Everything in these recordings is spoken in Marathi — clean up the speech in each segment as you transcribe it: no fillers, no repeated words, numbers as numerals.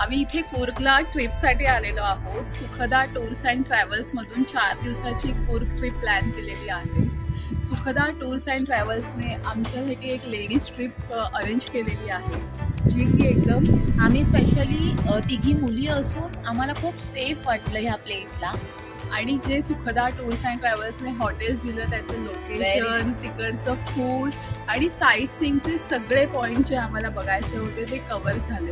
आम्ही इथे कूर्गला ट्रिपसाठी आलेलो आहोत। सुखदा टूर्स अँड ट्रॅव्हल्स मधून 4 दिवसाची कूर्ग ट्रिप प्लॅन केलेली आहे। सुखदा टूर्स अँड ट्रॅव्हल्सने आमच्यासाठी एक लेडीज ट्रिप अरेंज केलेली आहे, जी की एकदम आम्ही स्पेशली तिघी मुली असून आम्हाला खूप सेफ वाटलं ह्या प्लेसला। आणि जे सुखदा टूर्स अँड ट्रॅव्हल्सने हॉटेल्स दिलं, त्याचं लोकेशन, तिकडचं फूड आणि साईट सीइंगचे सगळे पॉईंट जे आम्हाला बघायचे होते ते कव्हर झाले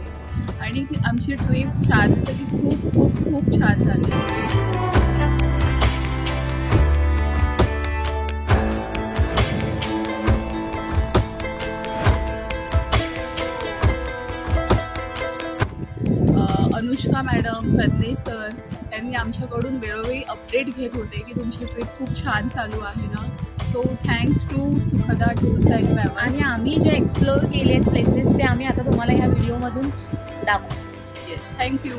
आणि आमची ट्रिप 4 दिवसाची खूप खूप खूप छान झाली। अनुष्का मॅडम, प्रज्ञेश सर यांनी आमच्याकडून वेळोवेळी अपडेट घेत होते की तुमची ट्रिप खूप छान चालू आहे ना। So thanks to Sukhada tours and travels. आणि आम्ही जे एक्सप्लोर केलेत प्लेसेस ते आम्ही आता तुम्हाला ह्या व्हिडिओमधून दाखवू। Yes, thank you.